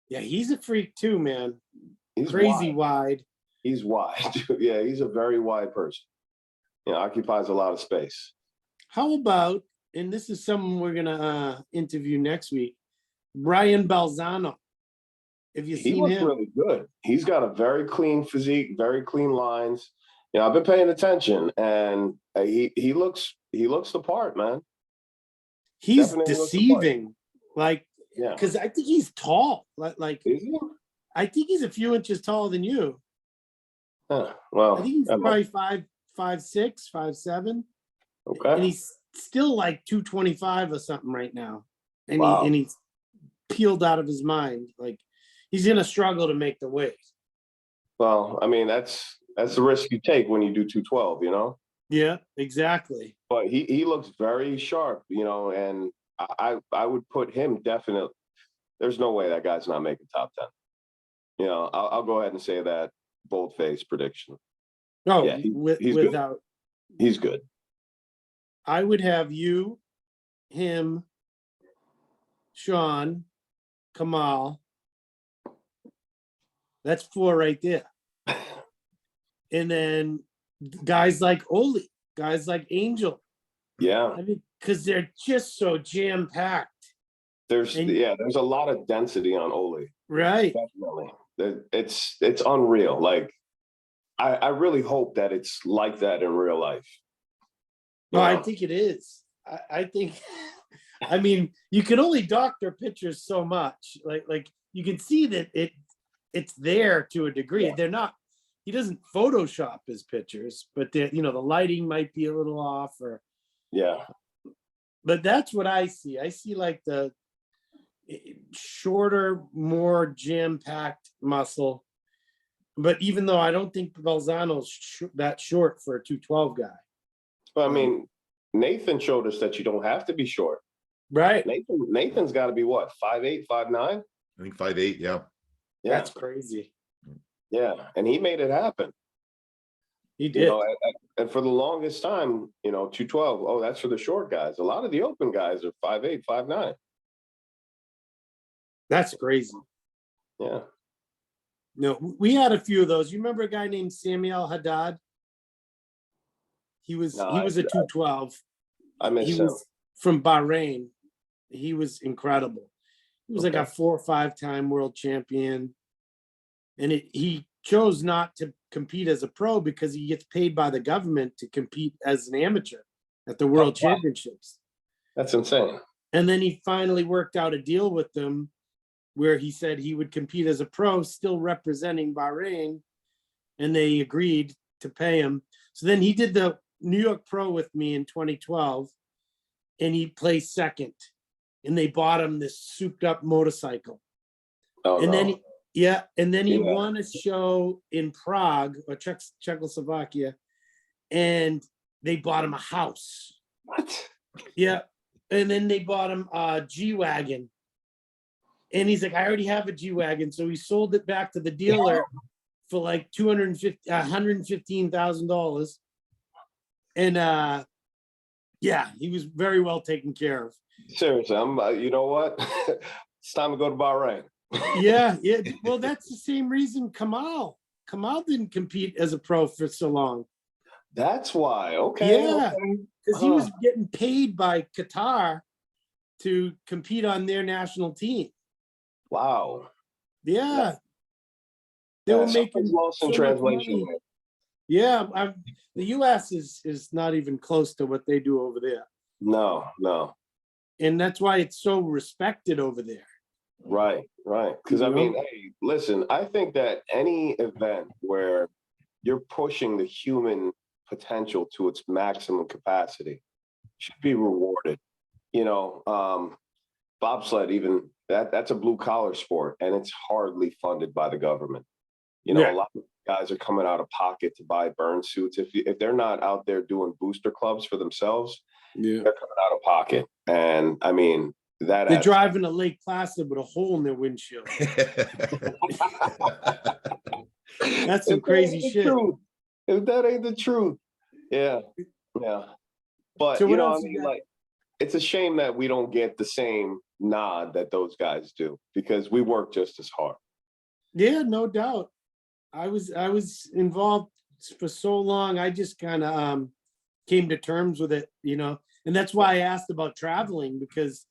Yeah, he's a freak too, man. He's Crazy wide. He's wide. Yeah, he's a very wide person. You know, occupies a lot of space. How about, and this is someone we're gonna interview next week, Brian Balzano. Have you He seen looks him? really good. He's got a very clean physique, very clean lines. You know, I've been paying attention, and he looks the part, man. He's Definitely looks the part. deceiving, like, Yeah, because I think he's tall. Like, is he? I think he's a few inches taller than you. Huh. Well, I think he's I don't know. probably 5'6", 5'7", and Okay. he's still like 225 or something right now. And Wow. he's peeled out of his mind. Like, he's gonna struggle to make the weight. Well, I mean, that's the risk you take when you do 212, you know. Yeah, exactly. But he looks very sharp, you know, and I would put him definitely. There's no way that guy's not making top 10. You know, I'll go ahead and say that bold-faced prediction. No, Yeah, he's without. good. He's good. I would have you, him, Sean, Kamal. That's 4 right there. And then guys like Oli, guys like Angel. Yeah, I mean, because they're just so jam-packed. there's a lot of density on Oli. Right. Definitely. It's unreal. Like, I really hope that it's like that in real life. No, I think it is. I think, I mean, you can only doctor pictures so much. Like you can see that it's there to a degree. Yeah. They're not, he doesn't Photoshop his pictures, but the lighting might be a little off Yeah. but that's what I see. I see like the shorter, more jam-packed muscle. But even though I don't think Balzano's that short for a 212 guy. But I mean, Nathan showed us that you don't have to be short. Right. Nathan's got to be what, 5'8", 5'9"? I think 5'8", yeah. Yeah. That's crazy. Yeah, and he made it happen. He did. You know, and for the longest time, you know, 212, oh, that's for the short guys. A lot of the open guys are 5'8", 5'9". That's crazy. Yeah. No, we had a few of those. You remember a guy named Samuel Haddad? He was a 212. I miss He him. was from Bahrain. He was incredible. He was like a 4 or 5-time world champion. And he chose not to compete as a pro because he gets paid by the government to compete as an amateur at the world championships. That's insane. And then he finally worked out a deal with them where he said he would compete as a pro, still representing Bahrain, and they agreed to pay him. So then he did the New York Pro with me in 2012, and he placed second. And they bought him this souped-up motorcycle. Oh, and no. then he won a show in Prague or Czechoslovakia, and they bought him a house. What? Yeah, and then they bought him a G-Wagon. And he's like, I already have a G-Wagon. So he sold it back to the dealer for like $115,000. And he was very well taken care of. Seriously, you know what? It's time to go to Bahrain. Yeah. Well, that's the same reason Kamal Kamal didn't compete as a pro for so long. That's why. Okay. Yeah, Okay. because he was getting paid by Qatar to compete on their national team. Wow. Yeah. They were making lost in so much translation. money. Yeah, the U.S. is not even close to what they do over there. No, no. And that's why it's so respected over there. Right, right. Because I mean, hey, listen, I think that any event where you're pushing the human potential to its maximum capacity should be rewarded. You know, bobsled, even that's a blue collar sport, and it's hardly funded by the government. You know, a lot of guys are coming out of pocket to buy burn suits. If they're not out there doing booster clubs for themselves, they're coming out of pocket. And I mean, they're driving to Lake Placid with a hole in their windshield. That's some crazy shit. If that ain't the truth. Yeah. Yeah. But so you know, I mean, like, it's a shame that we don't get the same nod that those guys do, because we work just as hard. Yeah, no doubt. I was involved for so long. I just kind of came to terms with it, you know, and that's why I asked about traveling, because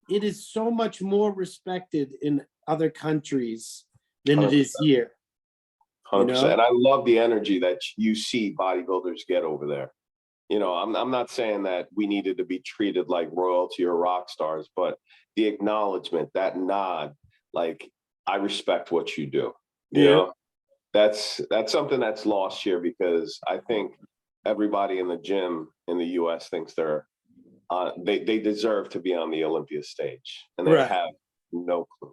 it is so much more respected in other countries than 100%. it is here. 100%. You know? And I love the energy that you see bodybuilders get over there. You know, I'm not saying that we needed to be treated like royalty or rock stars, but the acknowledgement, that nod, like, I respect what you do. You know, that's something that's lost here, because I think everybody in the gym in the US thinks they deserve to be on the Olympia stage, and they have no clue.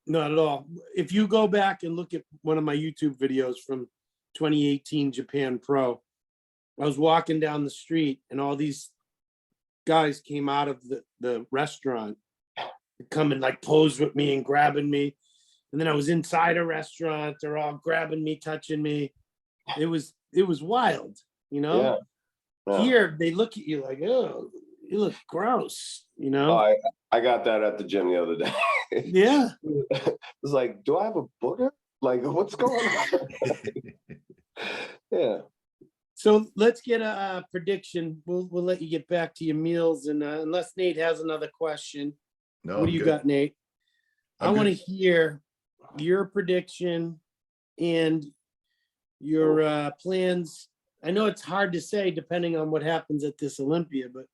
Not at all. If you go back and look at one of my YouTube videos from 2018 Japan Pro, I was walking down the street and all these guys came out of the restaurant, come and like pose with me and grabbing me. And then I was inside a restaurant, they're all grabbing me, touching me. It was wild, you know? Yeah. Here, they look at you like, oh, you look gross, you know? Oh, I got that at the gym the other day. Yeah. It was like, do I have a booger? Like, what's going on? Yeah. So let's get a prediction. We'll let you get back to your meals, and unless Nate has another question. No, what do you got, Nate? I want to hear your prediction and your plans. I know it's hard to say depending on what happens at this Olympia, but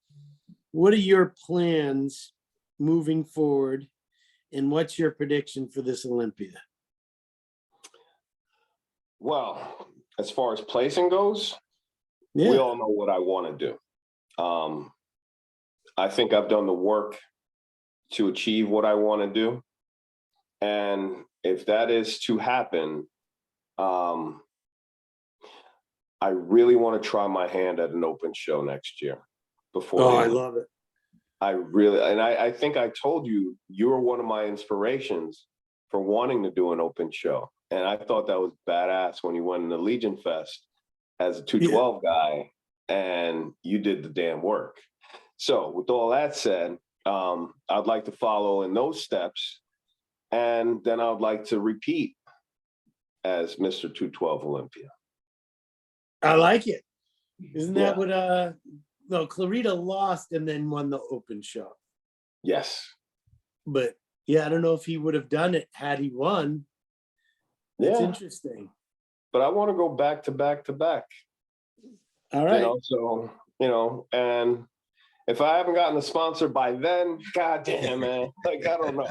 what are your plans moving forward, and what's your prediction for this Olympia? Well, as far as placing goes, we all know what I want to do. I think I've done the work to achieve what I want to do. And if that is to happen, I really want to try my hand at an open show next year. I love it. I think I told you, you were one of my inspirations for wanting to do an open show. And I thought that was badass when you went in the Legion Fest as a 212 guy, and you did the damn work. So with all that said, I'd like to follow in those steps, and then I'd like to repeat as Mr. 212 Olympia. I like it. Isn't that what no, Clarita lost and then won the open show. Yes. But yeah, I don't know if he would have done it had he won. That's interesting. But I want to go back to back to back. All right. You know, so, you know, and if I haven't gotten a sponsor by then, goddamn, man, like, I don't know.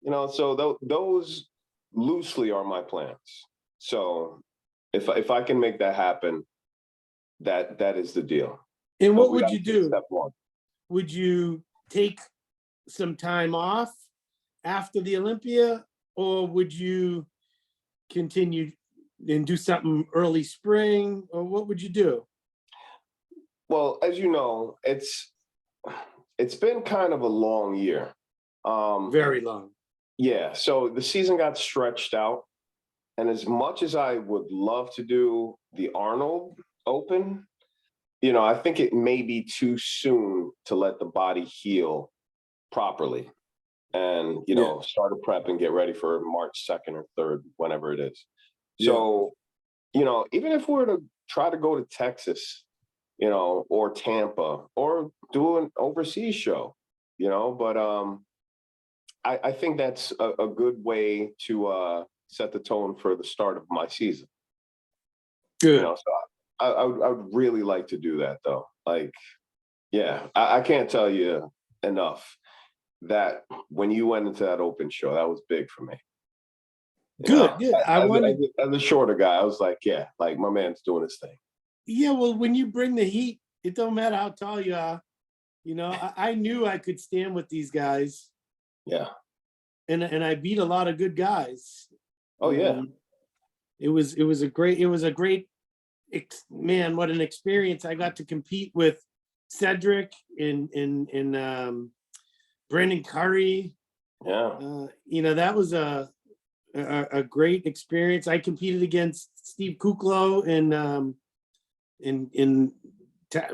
You know, so those loosely are my plans. So if I can make that happen, that is the deal. And what would you do? Step one. Would you take some time off after the Olympia, or would you continue and do something early spring, or what would you do? Well, as you know, it's been kind of a long year. Very long. Yeah. So the season got stretched out. And as much as I would love to do the Arnold Open, you know, I think it may be too soon to let the body heal properly. and, you know, start a prep and get ready for March 2nd or 3rd, whenever it is. So, you know, even if we're to try to go to Texas, you know, or Tampa, or do an overseas show, you know, but I think that's a good way to set the tone for the start of my season. Good. You know, so I would really like to do that, though. Like, yeah, I can't tell you enough that when you went into that open show, that was big for me. Good, good. As a shorter guy, I was like, yeah, like my man's doing his thing. Yeah, well, when you bring the heat, it don't matter how tall you are. You know, I knew I could stand with these guys. Yeah. And I beat a lot of good guys. Oh yeah. It was a great man, what an experience. I got to compete with Cedric in Brandon Curry. Yeah. You know, that was a great experience. I competed against Steve Kuklo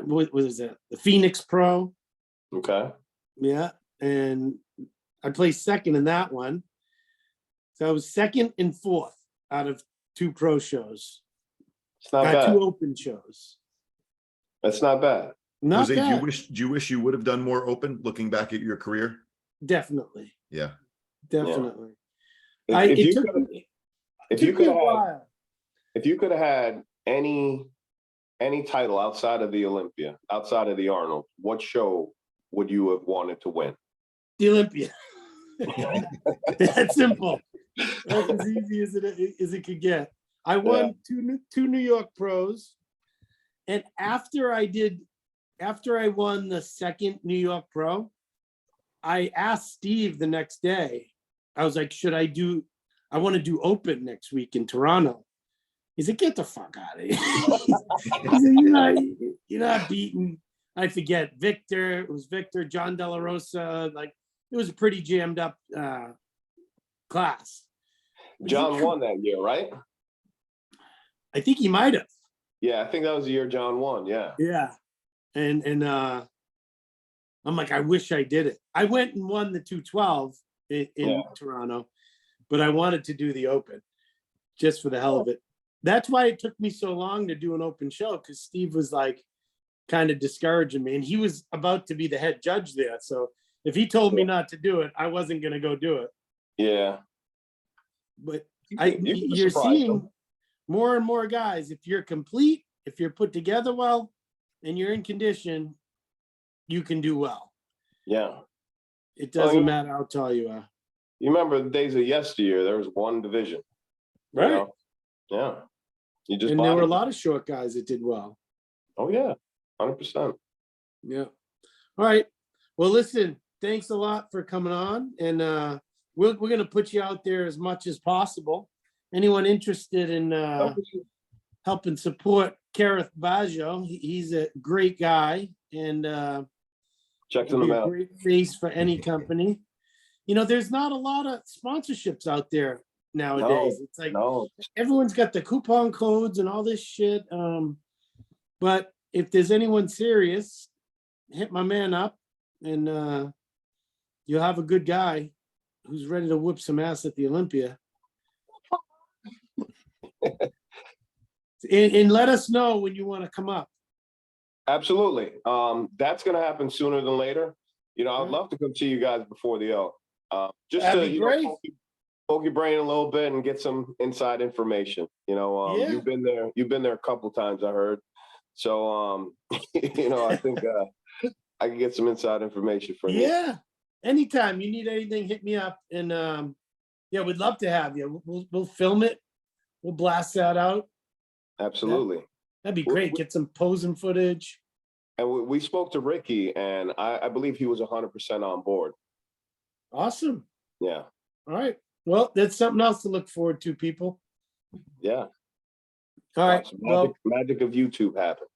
what was that? The Phoenix Pro. Okay. Yeah, and I placed second in that one. So I was second and fourth out of 2 pro shows. It's not bad. 2 open shows. That's not bad. Not Jose, bad. do you wish you would have done more open looking back at your career? Definitely. Yeah. Definitely. Yeah. If you could have had any title outside of the Olympia, outside of the Arnold, what show would you have wanted to win? The Olympia. That's simple. That's as easy as it could get. I won 2 New York pros. And after I won the second New York pro, I asked Steve the next day, I was like, I want to do open next week in Toronto. He's like, get the fuck out of here. He said, you're not beating, I forget, Victor. It was Victor, John De La Rosa. Like, it was a pretty jammed up class. John won that year, right? I think he might have. Yeah, I think that was the year John won. Yeah. Yeah. And I'm like, I wish I did it. I went and won the 212 in Toronto, but I wanted to do the open just for the hell of it. That's why it took me so long to do an open show, because Steve was like kind of discouraging me, and he was about to be the head judge there. So if he told me not to do it, I wasn't going to go do it. Yeah. But you're seeing more and more guys. If you're complete, if you're put together well, and you're in condition, you can do well. Yeah. It doesn't matter how tall you are. You remember the days of yesteryear, there was one division. Right. You know? Yeah. And there were a lot of short guys that did well. Oh, yeah. 100%. Yeah. All right. Well, listen, thanks a lot for coming on. And we're going to put you out there as much as possible. Anyone interested in helping support Kerrith Bajjo, he's a great guy. And check them out. Great face for any company. You know, there's not a lot of sponsorships out there nowadays. It's like everyone's got the coupon codes and all this shit. But if there's anyone serious, hit my man up, and you'll have a good guy who's ready to whip some ass at the Olympia. and let us know when you want to come up. Absolutely. That's going to happen sooner than later. You know, I'd love to come see you guys before the O. Just That'd to poke your brain a little bit and get some inside information. You know, you've been there a couple of times, I heard. So, you know, I think I can get some inside information for you. Yeah. Anytime you need anything, hit me up. And we'd love to have you. We'll film it. We'll blast that out. Absolutely. That'd be great. Get some posing footage. And we spoke to Ricky, and I believe he was 100% on board. Awesome. Yeah. All right. Well, that's something else to look forward to, people. Yeah. All right. Magic of YouTube happened.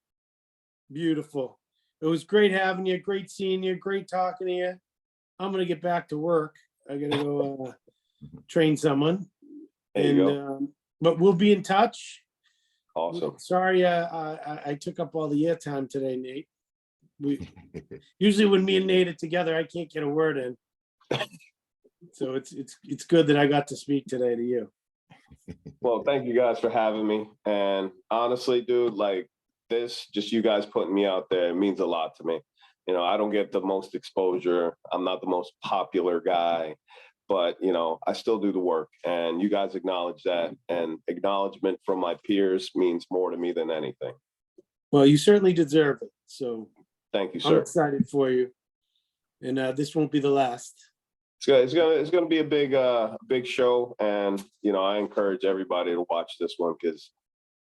Beautiful. It was great having you. Great seeing you. Great talking to you. I'm going to get back to work. I got to go train someone. There you go. But we'll be in touch. Awesome. Sorry, I took up all the airtime today, Nate. Usually when me and Nate are together, I can't get a word in. So it's good that I got to speak today to you. Well, thank you guys for having me. And honestly, dude, like this, just you guys putting me out there, it means a lot to me. You know, I don't get the most exposure. I'm not the most popular guy, but you know, I still do the work, and you guys acknowledge that, and acknowledgement from my peers means more to me than anything. Well, you certainly deserve it. So Thank you, I'm sir. excited for you. And this won't be the last. It's gonna be a big show, and you know, I encourage everybody to watch this one because,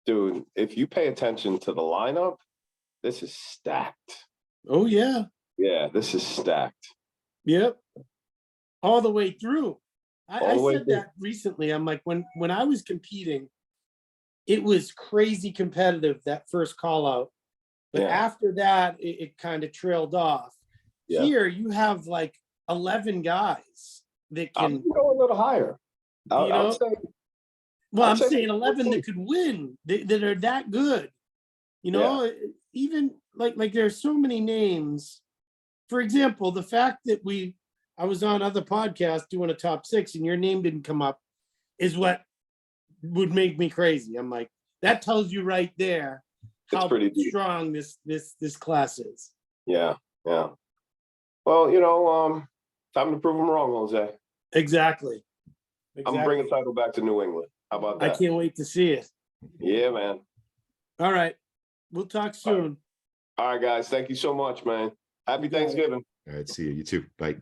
dude, if you pay attention to the lineup, this is stacked. Oh yeah. Yeah, this is stacked. Yep. All the way through. All I the way said through. that recently. I'm like, when I was competing, it was crazy competitive that first call out. But Yeah. after that, it kind of trailed off. Yeah. Here you have like 11 guys that I can, would go a little higher. you know, I'd say, well, I'd I'm say saying 11 14. that could win, that are that good. You know, even like there's so many names. For example, the fact that I was on other podcasts doing a top 6 and your name didn't come up is what would make me crazy. I'm like, that tells you right there It's how pretty deep. strong this class is. Yeah, yeah. Well, you know, time to prove them wrong, Jose. Exactly. I'm gonna bring a title back to New England. How about I that? can't wait to see it. Yeah, man. All right. We'll talk soon. All right, guys. Thank you so much, man. Happy You got it. Thanksgiving. All right, see you. You too. Bye.